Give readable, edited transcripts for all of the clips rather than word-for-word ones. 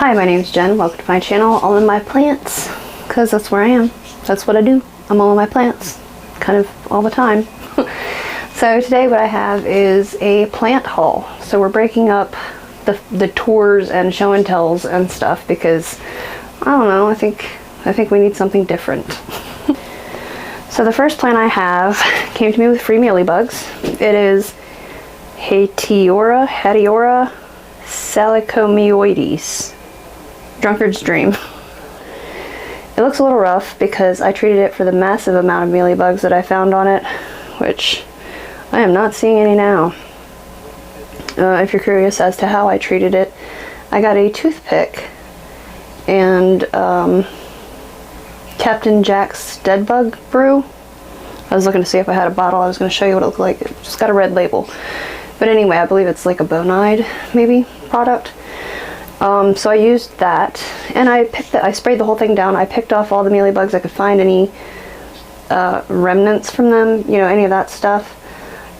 Hi, my name is Jen. Welcome to my channel, All in My Plants, because that's where I am. That's what I do. I'm all in my plants, kind of all the time. So today what I have is a plant haul. So we're breaking up the tours and show and tells and stuff because, I don't know, I think we need something different. So the first plant I have came to me with free mealybugs. It is Heuchera salicomioides. Drunkard's Dream. It looks a little rough because I treated it for the massive amount of mealybugs that I found on it, which I am not seeing any now. If you're curious as to how I treated it, I got a toothpick and Captain Jack's Dead Bug brew. I was looking to see if I had a bottle. I was going to show you what it looked like. It just got a red label. But anyway, I believe it's like a bonide, maybe, product. So I used that, and I sprayed the whole thing down. I picked off all the mealybugs I could find, any remnants from them, you know, any of that stuff,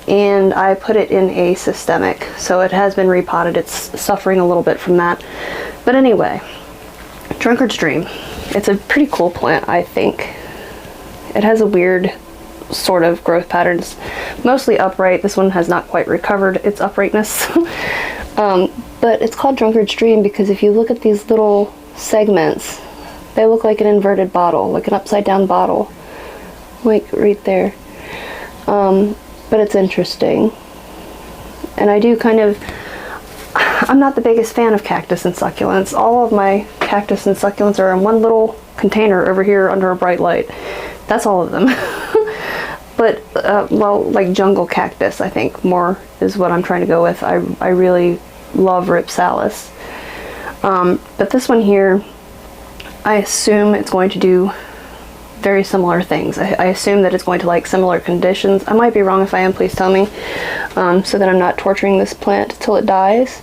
and I put it in a systemic. So it has been repotted. It's suffering a little bit from that. But anyway, Drunkard's Dream. It's a pretty cool plant, I think. It has a weird sort of growth pattern. It's mostly upright. This one has not quite recovered its uprightness. But it's called Drunkard's Dream because if you look at these little segments, they look like an inverted bottle, like an upside down bottle, like right there. But it's interesting. And I do kind of, I'm not the biggest fan of cactus and succulents. All of my cactus and succulents are in one little container over here under a bright light. That's all of them. But, well, like jungle cactus, I think, more is what I'm trying to go with. I really love Rip Salas. But this one here, I assume it's going to do very similar things. I assume that it's going to like similar conditions. I might be wrong. If I am, please tell me, so that I'm not torturing this plant till it dies.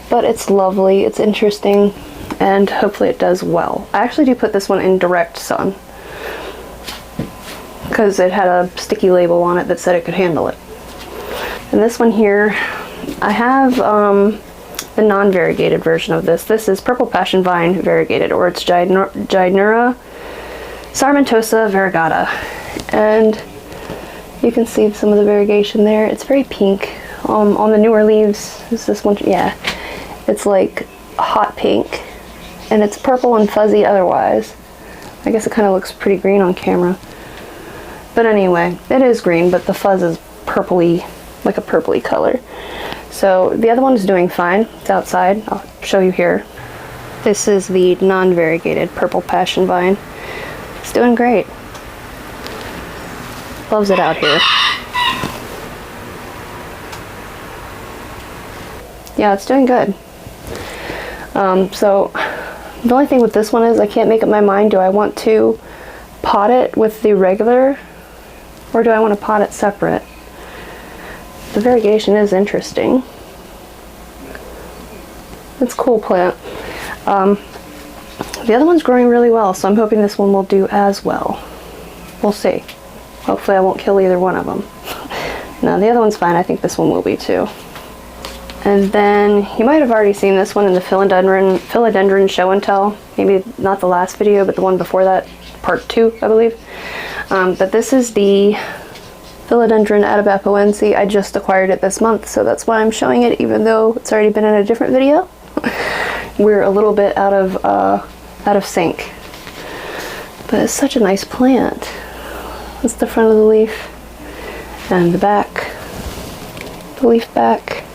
But it's lovely, it's interesting, and hopefully it does well. I actually do put this one in direct sun because it had a sticky label on it that said it could handle it. And this one here, I have the non-variegated version of this. This is Purple Passion Vine variegated, or it's Gynura sarmentosa variegata. And you can see some of the variegation there. It's very pink. On the newer leaves, is this one? Yeah. It's like hot pink, and it's purple and fuzzy otherwise. I guess it kind of looks pretty green on camera. But anyway, it is green, but the fuzz is purpley, like a purpley color. So the other one is doing fine. It's outside. I'll show you here. This is the non-variegated Purple Passion Vine. It's doing great. Loves it out here. Yeah, it's doing good. So the only thing with this one is I can't make up my mind. Do I want to pot it with the regular, or do I want to pot it separate? The variegation is interesting. It's a cool plant. The other one's growing really well, so I'm hoping this one will do as well. We'll see. Hopefully I won't kill either one of them. No, the other one's fine. I think this one will be too. And then you might have already seen this one in the Philodendron show and tell. Maybe not the last video, but the one before that, part 2, I believe. But this is the Philodendron adabapoense. I just acquired it this month, so that's why I'm showing it, even though it's already been in a different video. We're a little bit out of sync. But it's such a nice plant. That's the front of the leaf, and the back, the leaf back.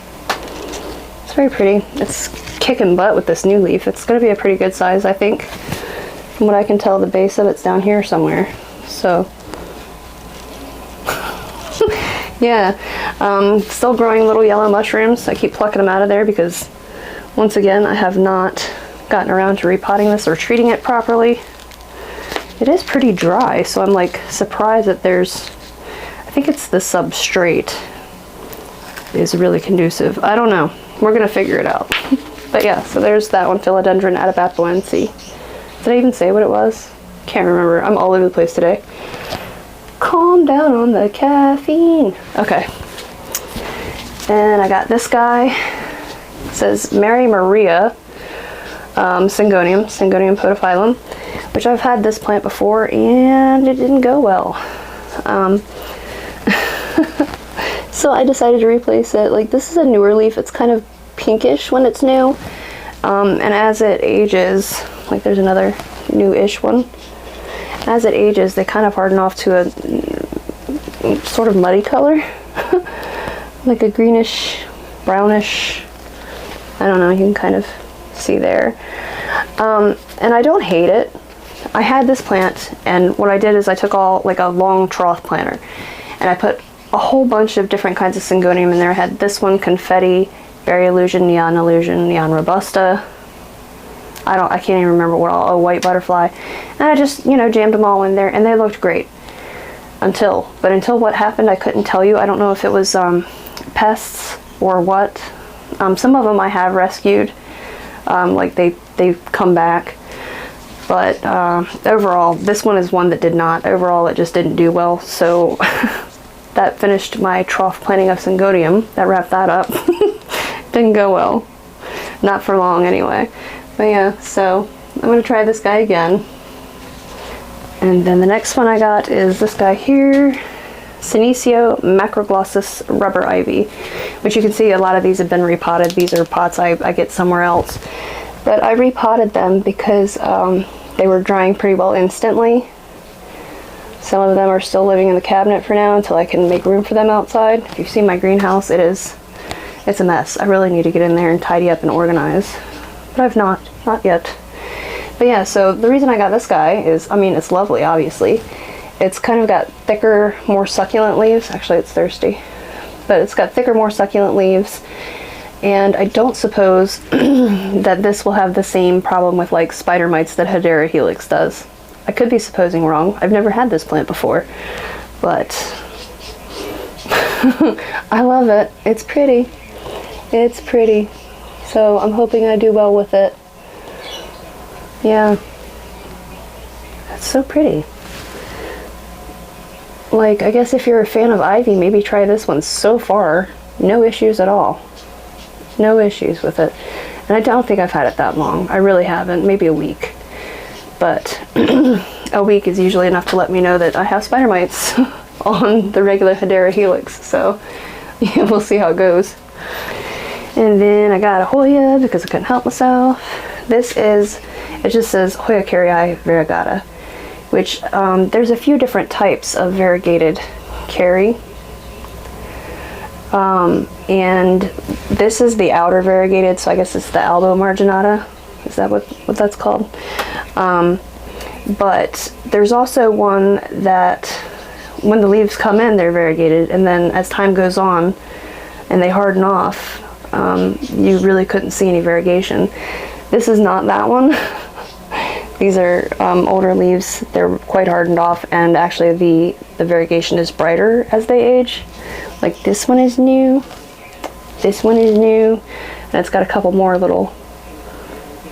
It's very pretty. It's kicking butt with this new leaf. It's going to be a pretty good size, I think. From what I can tell, the base of it's down here somewhere. So, yeah. Still growing little yellow mushrooms. I keep plucking them out of there because, once again, I have not gotten around to repotting this or treating it properly. It is pretty dry, so I'm like surprised that there's, I think it's the substrate is really conducive. I don't know. We're gonna figure it out. But yeah, so there's that one, Philodendron adabapoense. Did I even say what it was? Can't remember. I'm all over the place today. Calm down on the caffeine. Okay. And I got this guy. It says Mary Maria Syngonium podophyllum, which I've had this plant before and it didn't go well. So I decided to replace it. Like, this is a newer leaf. It's kind of pinkish when it's new. And as it ages, like there's another new-ish one. As it ages, they kind of harden off to a sort of muddy color. Like a greenish, brownish, I don't know, you can kind of see there. And I don't hate it. I had this plant, and what I did is I took like a long trough planter, and I put a whole bunch of different kinds of Syngonium in there. I had this one, Confetti, Berry Illusion, Neon Robusta. I can't even remember what all, White Butterfly. And I just, jammed them all in there, and they looked great. Until what happened, I couldn't tell you. I don't know if it was pests or what. Some of them I have rescued. Like they've come back. But overall, this one is one that did not. Overall, it just didn't do well. So that finished my trough planting of Syngonium. That wrapped that up. Didn't go well. Not for long anyway. But yeah, so I'm going to try this guy again. And then the next one I got is this guy here. Senecio macroglossus rubber ivy. Which you can see a lot of these have been repotted. These are pots I get somewhere else. But I repotted them because they were drying pretty well instantly. Some of them are still living in the cabinet for now until I can make room for them outside. If you've seen my greenhouse, it's a mess. I really need to get in there and tidy up and organize. But I've not yet. But yeah, so the reason I got this guy is, it's lovely, obviously. It's kind of got thicker, more succulent leaves. Actually, it's thirsty. But it's got thicker, more succulent leaves. And I don't suppose that this will have the same problem with like spider mites that Heuchera helix does. I could be supposing wrong. I've never had this plant before, but I love it. It's pretty. It's pretty. So I'm hoping I do well with it. Yeah. That's so pretty. Like, I guess if you're a fan of ivy, maybe try this one. So far, no issues at all. No issues with it. And I don't think I've had it that long. I really haven't. Maybe a week. But a week is usually enough to let me know that I have spider mites on the regular Heuchera helix. So yeah, we'll see how it goes. And then I got a Hoya because I couldn't help myself. This is, it just says Hoyavaragata, which there's a few different types of variegated carry. And this is the outer variegated, so I guess it's the albo marginata. Is that what that's called? But there's also one that when the leaves come in, they're variegated, and then as time goes on and they harden off, you really couldn't see any variegation. This is not that one. These are older leaves. They're quite hardened off, and actually the variegation is brighter as they age. Like this one is new, this one is new, and it's got a couple more little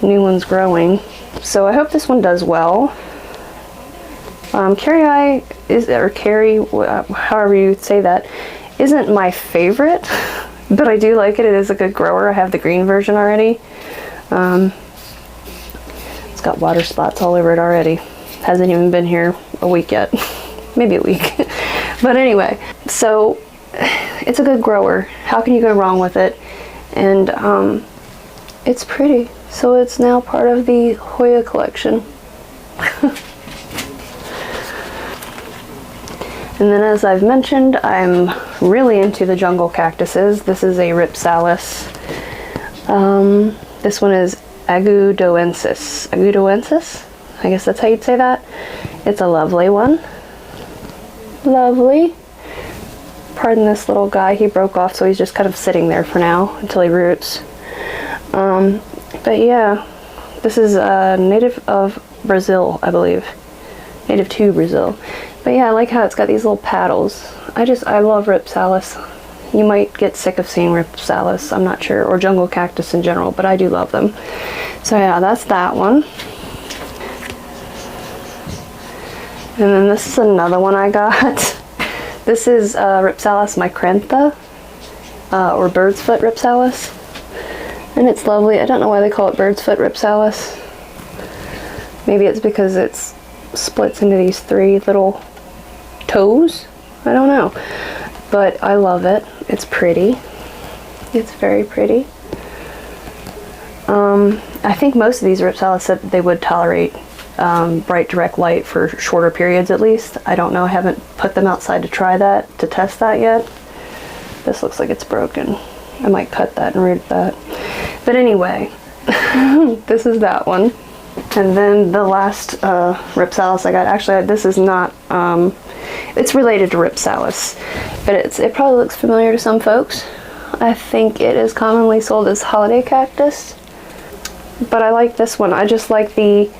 new ones growing. So I hope this one does well. Carry is, or carry, however you say that, isn't my favorite, but I do like it. It is a good grower. I have the green version already. It's got water spots all over it already. Hasn't even been here a week yet. Maybe a week. But anyway, so it's a good grower. How can you go wrong with it? And it's pretty. So it's now part of the Hoya collection. And then, as I've mentioned, I'm really into the jungle cactuses. This is a Ripsalis. This one is Agudoensis. Agudoensis? I guess that's how you'd say that. It's a lovely one. Lovely. Pardon this little guy. He broke off, so he's just kind of sitting there for now until he roots. But yeah, this is a native of Brazil, I believe. Native to Brazil. But yeah, I like how it's got these little paddles. I love Ripsalis. You might get sick of seeing Ripsalis, I'm not sure, or jungle cactus in general, but I do love them. So yeah, that's that one. And then this is another one I got. This is Ripsalis Micrantha, or bird's foot Ripsalis. And it's lovely. I don't know why they call it bird's foot ripsalis. Maybe it's because it splits into these 3 little toes. I don't know. But I love it. It's pretty. It's very pretty. I think most of these ripsalis said that they would tolerate bright direct light for shorter periods at least. I don't know. I haven't put them outside to try that, to test that yet. This looks like it's broken. I might cut that and root that. But anyway, this is that one. And then the last ripsalis I got, actually this is not, it's related to ripsalis, but it probably looks familiar to some folks. I think it is commonly sold as holiday cactus, but I like this one. I just like the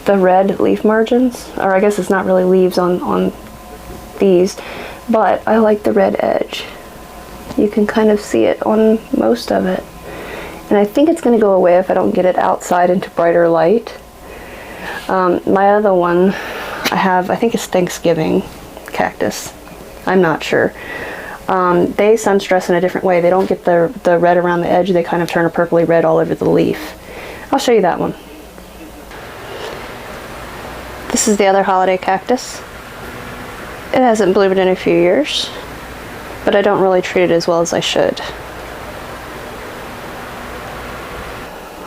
red leaf margins, or I guess it's not really leaves on these, but I like the red edge. You can kind of see it on most of it. And I think it's going to go away if I don't get it outside into brighter light. My other one I think it's Thanksgiving cactus. I'm not sure. They sun stress in a different way. They don't get the red around the edge. They kind of turn a purpley red all over the leaf. I'll show you that one. This is the other holiday cactus. It hasn't bloomed in a few years, but I don't really treat it as well as I should.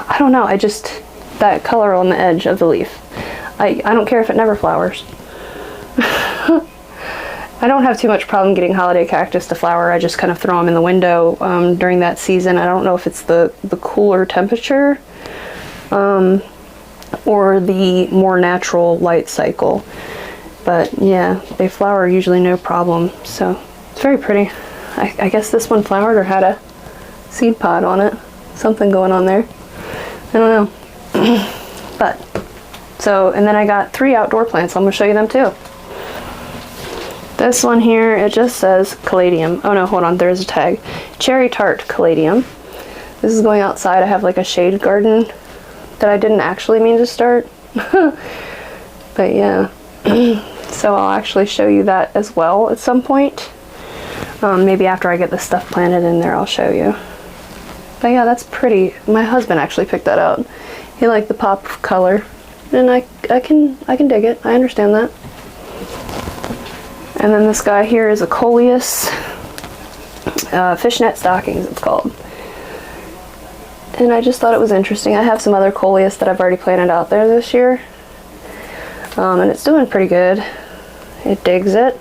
I don't know, that color on the edge of the leaf. I don't care if it never flowers. I don't have too much problem getting holiday cactus to flower. I just kind of throw them in the window during that season. I don't know if it's the cooler temperature or the more natural light cycle. But yeah, they flower usually no problem. So it's very pretty. I guess this one flowered or had a seed pod on it. Something going on there. I don't know. But, so, and then I got 3 outdoor plants. I'm going to show you them too. This one here, it just says Caladium. Oh no, hold on, there's a tag. Cherry Tart Caladium. This is going outside. I have like a shade garden that I didn't actually mean to start. But yeah. So I'll actually show you that as well at some point. Maybe after I get the stuff planted in there, I'll show you. But yeah, that's pretty. My husband actually picked that out. He liked the pop of color, and I can dig it. I understand that. And then this guy here is a coleus, Fishnet Stockings it's called. And I just thought it was interesting. I have some other coleus that I've already planted out there this year, and it's doing pretty good. It digs it.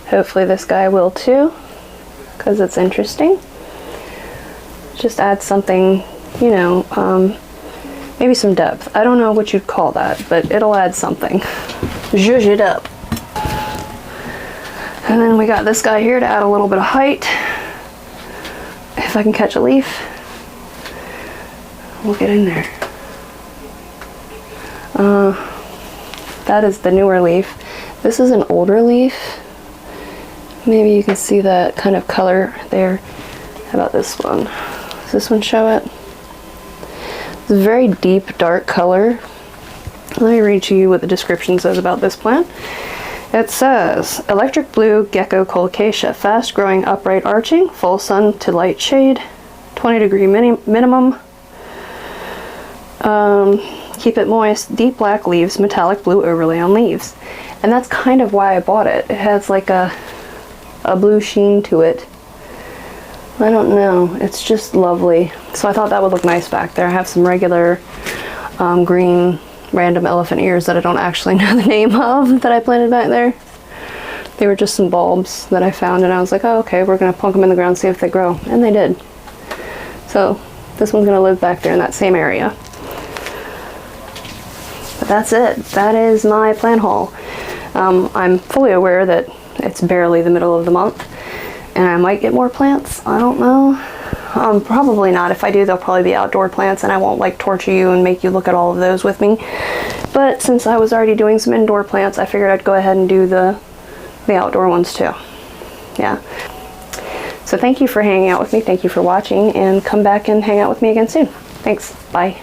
Hopefully this guy will too, because it's interesting. Just add something, you know, maybe some depth. I don't know what you'd call that, but it'll add something. Zhuzh it up. And then we got this guy here to add a little bit of height. If I can catch a leaf, we'll get in there. That is the newer leaf. This is an older leaf. Maybe you can see that kind of color there. How about this one? Does this one show it? It's a very deep, dark color. Let me read to you what the description says about this plant. It says, electric blue gecko colocasia, fast growing, upright arching, full sun to light shade, 20-degree minimum. Keep it moist, deep black leaves, metallic blue overlay on leaves. And that's kind of why I bought it. It has like a blue sheen to it. I don't know, it's just lovely. So I thought that would look nice back there. I have some regular green random elephant ears that I don't actually know the name of that I planted back there. They were just some bulbs that I found, and I was like, oh, okay, we're gonna plunk them in the ground, see if they grow. And they did. So this one's gonna live back there in that same area. But that's it. That is my plant haul. I'm fully aware that it's barely the middle of the month, and I might get more plants. I don't know. Probably not. If I do, they'll probably be outdoor plants, and I won't like torture you and make you look at all of those with me. But since I was already doing some indoor plants, I figured I'd go ahead and do the outdoor ones too. Yeah. So thank you for hanging out with me. Thank you for watching, and come back and hang out with me again soon. Thanks. Bye.